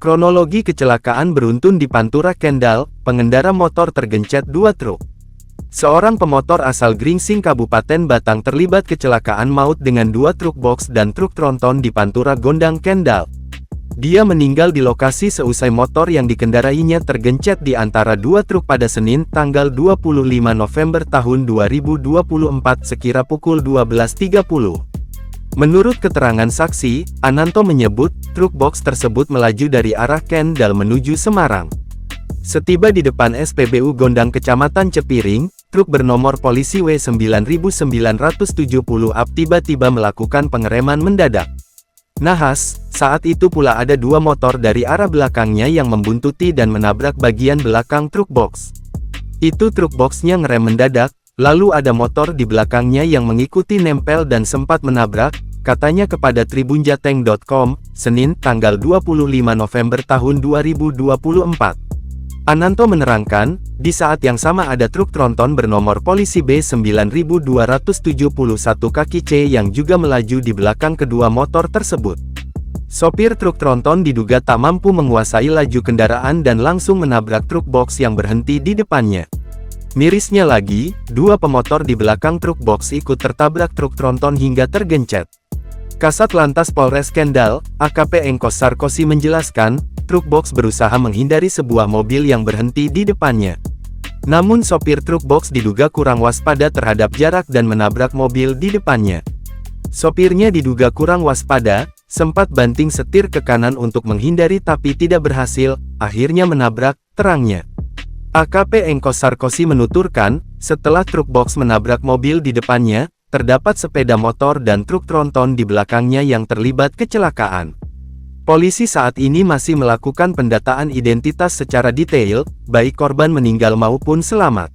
Kronologi kecelakaan beruntun di Pantura Kendal, pengendara motor tergencet dua truk. Seorang pemotor asal Gringsing Kabupaten Batang terlibat kecelakaan maut dengan dua truk box dan truk tronton di Pantura Gondang Kendal. Dia meninggal di lokasi seusai motor yang dikendarainya tergencet di antara dua truk pada Senin, tanggal 25 November tahun 2024 sekira pukul 12.30. Menurut keterangan saksi, Ananto menyebut, truk box tersebut melaju dari arah Kendal menuju Semarang. Setiba di depan SPBU Gondang Kecamatan Cepiring, truk bernomor polisi W9970 AB tiba-tiba melakukan pengereman mendadak. Nahas, saat itu pula ada dua motor dari arah belakangnya yang membuntuti dan menabrak bagian belakang truk box. Itu truk boxnya ngerem mendadak, lalu ada motor di belakangnya yang mengikuti nempel dan sempat menabrak, katanya kepada tribunjateng.com, Senin, tanggal 25 November tahun 2024. Ananto menerangkan, di saat yang sama ada truk tronton bernomor polisi B9271 kaki C yang juga melaju di belakang kedua motor tersebut. Sopir truk tronton diduga tak mampu menguasai laju kendaraan dan langsung menabrak truk box yang berhenti di depannya. Mirisnya lagi, dua pemotor di belakang truk box ikut tertabrak truk tronton hingga tergencet. Kasat Lantas Polres Kendal, AKP Engkos Sarkosi menjelaskan, truk box berusaha menghindari sebuah mobil yang berhenti di depannya. Namun sopir truk box diduga kurang waspada terhadap jarak dan menabrak mobil di depannya. Sopirnya diduga kurang waspada, sempat banting setir ke kanan untuk menghindari tapi tidak berhasil, akhirnya menabrak, terangnya. AKP Engkos Sarkosi menuturkan, setelah truk box menabrak mobil di depannya, terdapat sepeda motor dan truk tronton di belakangnya yang terlibat kecelakaan. Polisi saat ini masih melakukan pendataan identitas secara detail, baik korban meninggal maupun selamat.